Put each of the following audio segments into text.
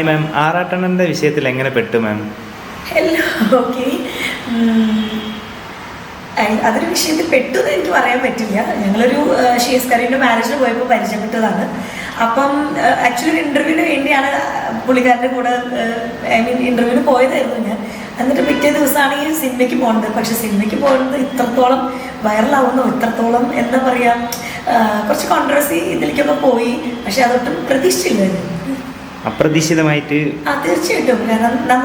മാം ആറാട്ടണ്ണൻ്റെ വിഷയത്തിൽ എങ്ങനെ പെട്ടു മാം? Hello, okay. അതൊരു വിഷയത്തിൽ പെട്ടു എന്ന് എനിക്ക് പറയാൻ പറ്റില്ല. ഞങ്ങളൊരു ഷീസ് കരീൻ്റെ മാരേജിന് പോയപ്പോൾ പരിചയപ്പെട്ടതാണ്. അപ്പം ആക്ച്വലി ഒരു ഇൻ്റർവ്യൂവിന് വേണ്ടിയാണ് പുള്ളിക്കാരൻ്റെ കൂടെ ഇൻ്റർവ്യൂവിന് പോയതായിരുന്നു ഞാൻ. എന്നിട്ട് പിറ്റേ ദിവസമാണ് ഈ സിനിമയ്ക്ക് പോകുന്നത്. പക്ഷെ സിനിമയ്ക്ക് പോകുന്നത് ഇത്രത്തോളം വൈറലാവുന്നു, ഇത്രത്തോളം എന്താ പറയുക, കുറച്ച് കോൺട്രവേഴ്സി ഇതിലേക്കൊക്കെ പോയി. പക്ഷെ അതൊട്ടും പ്രതീക്ഷിച്ചില്ലായിരുന്നു. അപ്രതീക്ഷിതമായിട്ട് തീർച്ചയായിട്ടും. കാരണം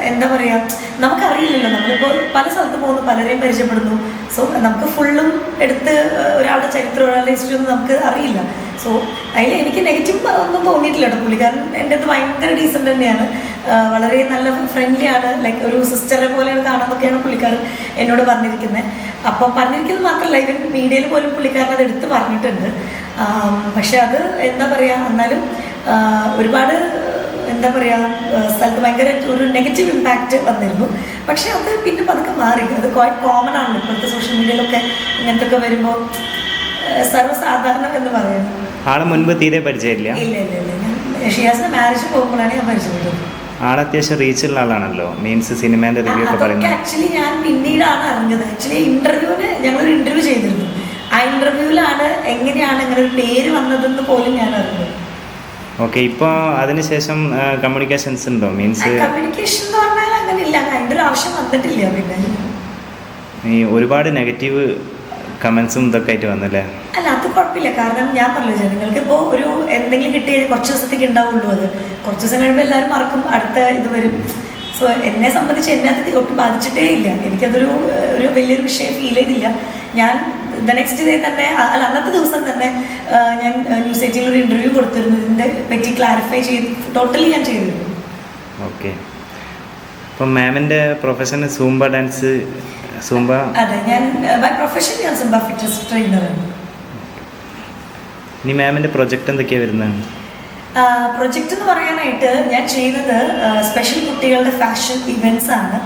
എന്താ പറയുക, നമുക്കറിയില്ലല്ലോ. നമ്മളിപ്പോൾ പല സ്ഥലത്ത് പോകുന്നു, പലരെയും പരിചയപ്പെടുന്നു. സോ നമുക്ക് ഫുള്ളും എടുത്ത് ഒരാളുടെ ചരിത്രം, ഒരാളുടെ ഹിസ്റ്ററി ഒന്നും നമുക്ക് അറിയില്ല. സോ അതിൽ എനിക്ക് നെഗറ്റീവ് ഒന്നും തോന്നിയിട്ടില്ല കേട്ടോ. പുള്ളിക്കാരൻ എൻ്റെ അടുത്ത് ഭയങ്കര ഡീസൻ്റ് തന്നെയാണ്, വളരെ നല്ല ഫ്രണ്ട്ലി ആണ്. ലൈക്ക് ഒരു സിസ്റ്ററെ പോലെയാണ് കാണാമെന്നൊക്കെയാണ് പുള്ളിക്കാരൻ എന്നോട് പറഞ്ഞിരിക്കുന്നത്. അപ്പോൾ പറഞ്ഞിരിക്കുന്നത് മാത്രമല്ല, ഇവൻ മീഡിയയിൽ പോലും പുള്ളിക്കാരൻ അത് എടുത്ത് പറഞ്ഞിട്ടുണ്ട്. പക്ഷെ അത് എന്താ പറയുക, എന്നാലും ഒരുപാട് എന്താ പറയുക, സ്ഥലത്ത് ഭയങ്കര ഒരു നെഗറ്റീവ് ഇമ്പാക്റ്റ് വന്നിരുന്നു. പക്ഷെ അത് പിന്നെ പതുക്കെ മാറി. അത് ക്വൈറ്റ് കോമൺ ആണല്ലോ ഇപ്പോഴത്തെ സോഷ്യൽ മീഡിയയിലൊക്കെ ഇങ്ങനത്തെ ഒക്കെ വരുമ്പോൾ, സർവ്വസാധാരണം എന്ന് പറയുന്നത്. ആളെ മുൻപ് തീരെ പരിചയമില്ല? ഇല്ല ഇല്ല ഇല്ല. ഞാൻ ഷിയാസിന്റെ മാരേജ് പോകുമ്പോഴാണ് ഞാൻ പരിചയപ്പെട്ടത്. ആൾ അത്യാവശ്യം റീച്ചുള്ള ആളാണല്ലോ, മീൻസ് സിനിമേൻ്റെ റിവ്യൂ ഒക്കെ പറയുന്നത്. ആക്ച്വലി ഞാൻ പിന്നീടാണ് അറിഞ്ഞത്. ആക്ച്വലി ഇന്റർവ്യൂവിന് ഞങ്ങളൊരു ഇന്റർവ്യൂ ചെയ്തിരുന്നു. ആ ഇന്റർവ്യൂവിലാണ് എങ്ങനെയാണ് അങ്ങനെ ഒരു പേര് വന്നതെന്ന് പോലും ഞാൻ അറിഞ്ഞത്. ഓക്കെ. ഇപ്പോൾ അതിനുശേഷം കമ്മ്യൂണിക്കേഷൻസ് ഉണ്ടോ? മീൻസ് കമ്മ്യൂണിക്കേഷൻ എന്ന് പറഞ്ഞാൽ അങ്ങനെ ഇല്ല, അതിൻ്റെ ഒരു ആവശ്യം വന്നിട്ടില്ല. പിന്നെ ഈ ഒരുപാട് നെഗറ്റീവ് കമൻസും ഇതൊക്കെ ആയിട്ട് വന്നല്ലേ? അല്ല, അത് കുഴപ്പമില്ല. കാരണം ഞാൻ പറഞ്ഞില്ല, നിങ്ങൾക്ക് ഇപ്പോൾ ഒരു എന്തെങ്കിലും കിട്ടിയ കുറച്ച് ദിവസത്തേക്ക് ഉണ്ടാവുള്ളൂ. അത് കുറച്ച് ദിവസം കഴിയുമ്പോൾ എല്ലാവരും മറക്കും, അടുത്ത ഇത് വരും. സോ എന്നെ സംബന്ധിച്ച് എന്നെ അത് ഒട്ടും ബാധിച്ചിട്ടേ ഇല്ല. എനിക്കതൊരു വലിയൊരു വിഷയം ഫീൽ ചെയ്തില്ല. ഞാൻ നെക്സ്റ്റ് ഡേ തന്നെ, അല്ല അന്നത്തെ ദിവസം തന്നെ ഞാൻ ന്യൂസ് 18 ഒരു ഇൻ്റർവ്യൂ കൊടുത്തിരുന്നു. ഇതിൻ്റെ പറ്റി ക്ലാരിഫൈ ചെയ്ത് ടോട്ടലി ഞാൻ ചെയ്തിരുന്നു. ഓക്കെ. അപ്പം മാമിൻ്റെ പ്രൊഫഷൻ സൂംബ ഡാൻസ്, സൂംബ? അതെ, ഞാൻ ബൈ പ്രൊഫഷൻ ഞാൻ സൂംബ ഫിറ്റ്നസ് ട്രെയിനറാണ്. ഇനി മാമിൻ്റെ പ്രൊജക്റ്റ് എന്തൊക്കെയാണ് വരുന്നത്? പ്രൊജക്റ്റ് എന്ന് പറയാനായിട്ട് ഞാൻ ചെയ്യുന്നത് സ്പെഷ്യൽ കുട്ടികളുടെ ഫാഷൻ ഇവൻറ്റ്സ് ആണ്.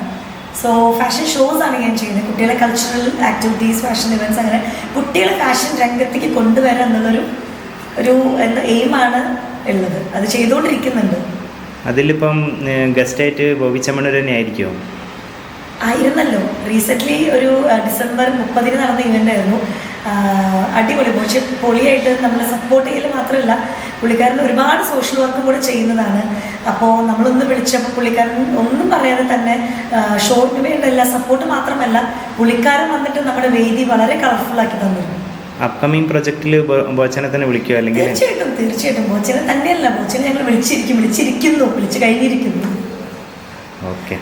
സോ ഫാഷൻ ഷോസ് ആണ് ഞാൻ ചെയ്യുന്നത്. കുട്ടികളെ കൾച്ചറൽ ആക്ടിവിറ്റീസ്, ഫാഷൻ ഇവൻറ്റ്സ്, അങ്ങനെ കുട്ടികളെ ഫാഷൻ രംഗത്തേക്ക് കൊണ്ടുവരാൻ എന്നുള്ളൊരു എന്താ എയിമാണ് ഉള്ളത്. അത് ചെയ്തുകൊണ്ടിരിക്കുന്നുണ്ട്. അതിലിപ്പം ഗസ്റ്റായിട്ട് ബോബി ചെമ്മണ്ണൂർ തന്നെ ആയിരിക്കുമോ? ആയിരുന്നല്ലോ. റീസെൻ്റ്ലി ഒരു ഡിസംബർ 30 നടന്ന ഇവൻ്റ് ആയിരുന്നു. അടിപൊളി, പക്ഷേ പൊളിയായിട്ട് നമ്മളെ സപ്പോർട്ട് ചെയ്യൽ മാത്രമല്ല, പുള്ളിക്കാരൻ ഒരുപാട് സോഷ്യൽ വർക്കും കൂടെ ചെയ്യുന്നതാണ്. അപ്പോൾ നമ്മളൊന്ന് വിളിച്ചപ്പോൾ പുള്ളിക്കാരൻ ഒന്നും പറയാതെ തന്നെ ഷോർട്ടിന് വേണ്ട എല്ലാ സപ്പോർട്ട് മാത്രമല്ല, പുള്ളിക്കാരൻ വന്നിട്ട് നമ്മുടെ വേദി വളരെ കളർഫുള്ളാക്കി തന്നിരുന്നു. അപ്കമിങ് പ്രൊജക്റ്റിൽ ബോച്ചനെ തന്നെ വിളിക്കുമോ? അല്ലെങ്കിൽ തീർച്ചയായിട്ടും ബോച്ചനെ തന്നെയല്ല, ബോച്ചനെ ഞങ്ങൾ വിളിച്ചു കഴിഞ്ഞിരിക്കുന്നു. ഓക്കെ.